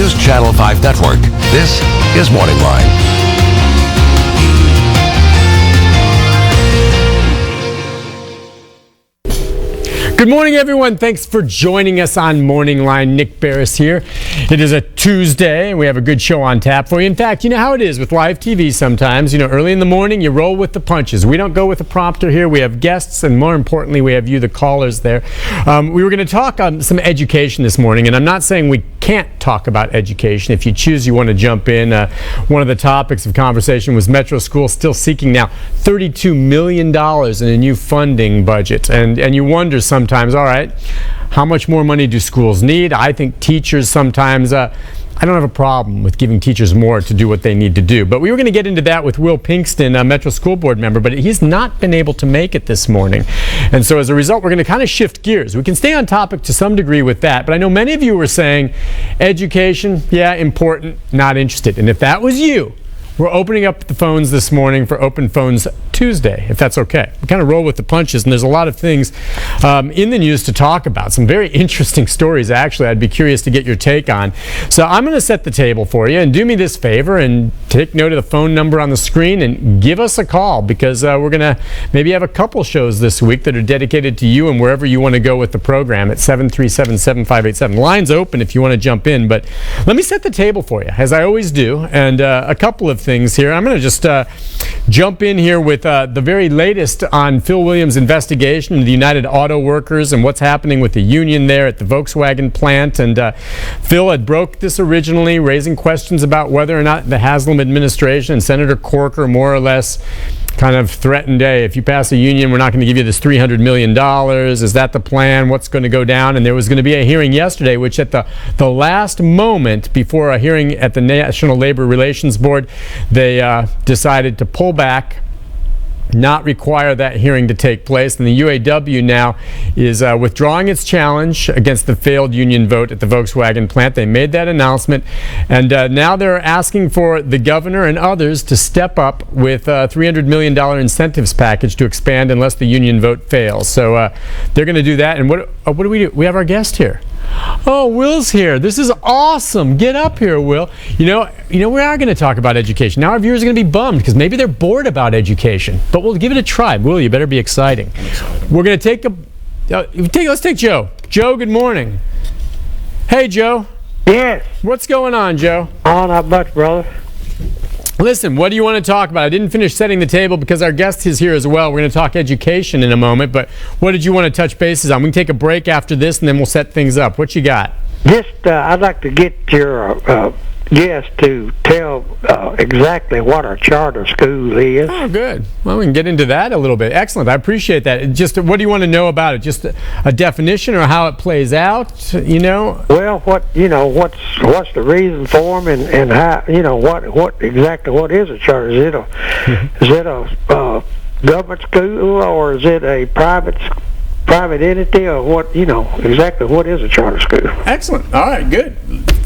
News Channel 5 Network. This is MorningLine. Good morning, everyone. Thanks for joining us on MorningLine. Nick Beres here. It is a Tuesday, and we have a good show on tap for you. In fact, you know how it is with live TV sometimes. You know, early in the morning, you roll with the punches. We don't go with a prompter here. We have guests, and more importantly, we have you, the callers, there. We were going to talk on some education this morning, and I'm not saying we can't talk about education. If you choose, you want to jump in. One of the topics of conversation was Metro School still seeking now $32 million in a new funding budget. And you wonder sometimes, all right, how much more money do schools need? I think teachers sometimes, I don't have a problem with giving teachers more to do what they need to do. But we were going to get into that with Will Pinkston, a Metro School Board member, but he's not been able to make it this morning. And so as a result, we're going to kind of shift gears. We can stay on topic to some degree with that, but I know many of you were saying education, yeah, important, not interested. And if that was you, we're opening up the phones this morning for Open Phones Tuesday, if that's okay. We kind of roll with the punches, and there's a lot of things in the news to talk about. Some very interesting stories, actually, I'd be curious to get your take on. So I'm going to set the table for you, and do me this favor and take note of the phone number on the screen and give us a call, because we're going to maybe have a couple shows this week that are dedicated to you and wherever you want to go with the program at 737-7587. Line's open if you want to jump in, but let me set the table for you, as I always do, and a couple of things here. I'm going to just jump in here with the very latest on Phil Williams' investigation into the United Auto Workers and what's happening with the union there at the Volkswagen plant. And Phil had broke this originally, raising questions about whether or not the Haslam administration and Senator Corker more or less kind of threatened, hey, if you pass a union, we're not going to give you this $300 million. Is that the plan? What's going to go down? And there was going to be a hearing yesterday, which at the last moment before a hearing at the National Labor Relations Board, they decided to pull back, not require that hearing to take place. And the UAW now is withdrawing its challenge against the failed union vote at the Volkswagen plant. They made that announcement, and now they're asking for the governor and others to step up with a $300 million incentives package to expand unless the union vote fails. So they're going to do that. And what do we do? We have our guest here. Oh, Will's here. This is awesome. Get up here, Will. You know, we are going to talk about education. Now our viewers are going to be bummed because maybe they're bored about education, but we'll give it a try. Will, you better be exciting. I'm excited. We're going to let's take Joe. Joe, good morning. Hey, Joe. Yes. What's going on, Joe? Oh, not much, brother. Listen, what do you want to talk about? I didn't finish setting the table because our guest is here as well. We're going to talk education in a moment, but what did you want to touch bases on? We can take a break after this, and then we'll set things up. What you got? Just, I'd like to get your guest to tell exactly what a charter school is. Oh, good. Well, we can get into that a little bit. Excellent. I appreciate that. Just, what do you want to know about it? Just a definition or how it plays out, you know? Well, what's the reason for them, and how, what is a charter? Is it a government school, or is it a private entity, or what, exactly what is a charter school? Excellent. All right, good.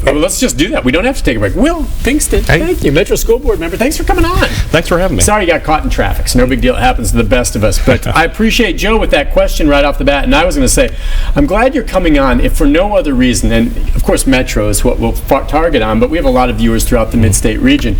Well, let's just do that. We don't have to take a break. Will Pinkston, thank you. Metro School Board member, thanks for coming on. Thanks for having me. Sorry you got caught in traffic. So no big deal. It happens to the best of us. But I appreciate Joe with that question right off the bat. And I was going to say, I'm glad you're coming on, if for no other reason. And of course, Metro is what we'll target on, but we have a lot of viewers throughout the mid-state region.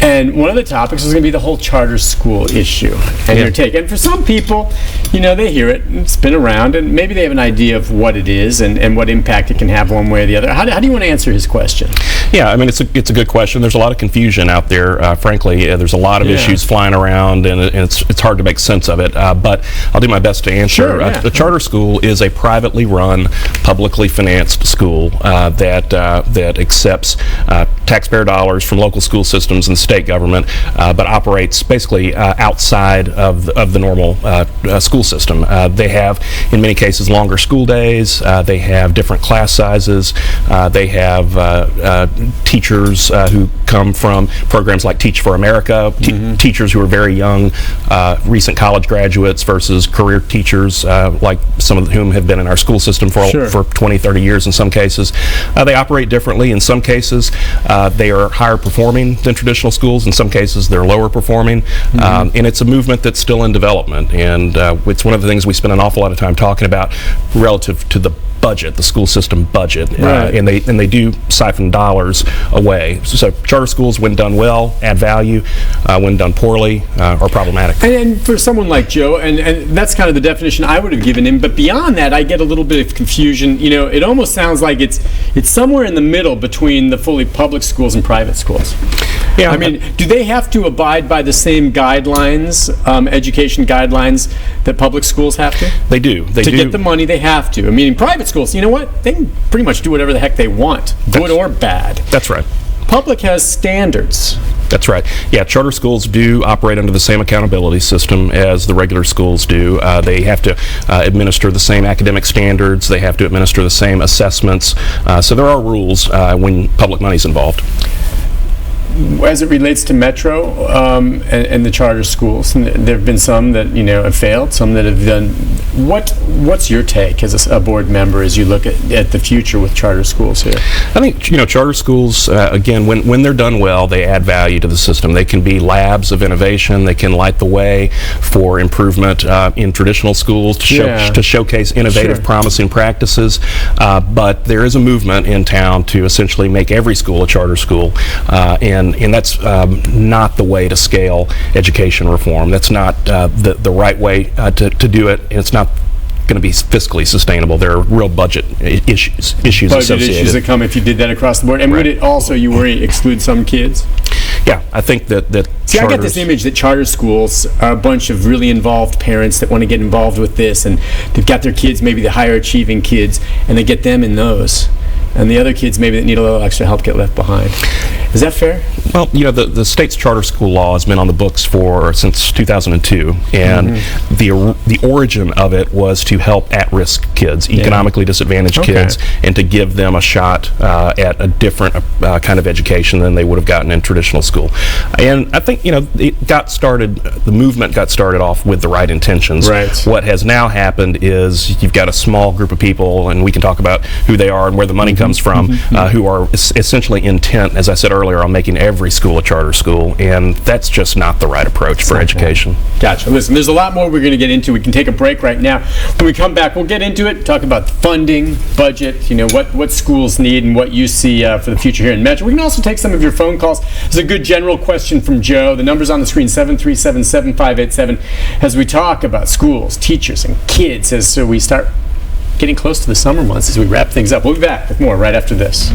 And one of the topics is going to be the whole charter school issue and your take. And for some people, they hear it, it's been around, and maybe they have an idea of what it is and what impact it can have one way or the other. How do you want to answer his question? Yeah, I mean, it's a good question. There's a lot of confusion out there. Frankly, there's a lot of issues flying around, and it's hard to make sense of it. But I'll do my best to answer. Sure, a charter school is a privately run, publicly financed school that accepts taxpayer dollars from local school systems and state government, but operates basically outside of the normal school system. They have, in many cases, longer school days. They have different class sizes. They have teachers who come from programs like Teach for America, teachers who are very young, recent college graduates versus career teachers, like some of whom have been in our school system for 20, 30 years in some cases. They operate differently. In some cases, they are higher performing than traditional schools. In some cases, they're lower performing. And it's a movement that's still in development. And it's one of the things we spend an awful lot of time talking about relative to the budget, the school system budget, Right. and they do siphon dollars away. So charter schools, when done well, add value. When done poorly, are problematic. And for someone like Joe, and that's kind of the definition I would have given him, but beyond that, I get a little bit of confusion. You know, it almost sounds like it's somewhere in the middle between the fully public schools and private schools. Yeah, I mean, do they have to abide by the same guidelines, education guidelines, that public schools have to? they do. They To do. get the money, they have to. I mean, in private schools, you know what? They can pretty much do whatever the heck they want, good or bad. That's right. Public has standards. That's right. Yeah, charter schools do operate under the same accountability system as the regular schools do. They have to administer the same academic standards. They have to administer the same assessments. So there are rules when public money is involved. As it relates to Metro and the charter schools, and there have been some that have failed, some that have done. What's your take as a board member as you look at the future with charter schools here? I think charter schools again, when they're done well, they add value to the system. They can be labs of innovation. They can light the way for improvement in traditional schools to showcase innovative, promising practices. But there is a movement in town to essentially make every school a charter school, and that's not the way to scale education reform. That's not the right way to do it, and it's not going to be fiscally sustainable. There are real budget issues Budget associated. issues that come if you did that across the board. And would it also, you worry, exclude some kids? Yeah, I think that See, I got this image that charter schools are a bunch of really involved parents that want to get involved with this, and they've got their kids, maybe the higher achieving kids, and they get them in those. And the other kids maybe that need a little extra help get left behind. Is that fair? Well, the state's charter school law has been on the books since 2002, and the origin of it was to help at-risk kids, economically disadvantaged kids, and to give them a shot at a different kind of education than they would have gotten in traditional school. And I think the movement got started off with the right intentions. Right. What has now happened is you've got a small group of people, and we can talk about who they are and where the money comes from, who are essentially intent, as I said earlier, on making every school a charter school, and that's just not the right approach for education. Gotcha. Listen, there's a lot more we're going to get into. We can take a break right now. When we come back, we'll get into it, talk about funding, budget, what schools need and what you see for the future here in Metro. We can also take some of your phone calls. There's a good general question from Joe. The number's on the screen, 737-7587, as we talk about schools, teachers, and kids as we start getting close to the summer months as we wrap things up. We'll be back with more right after this.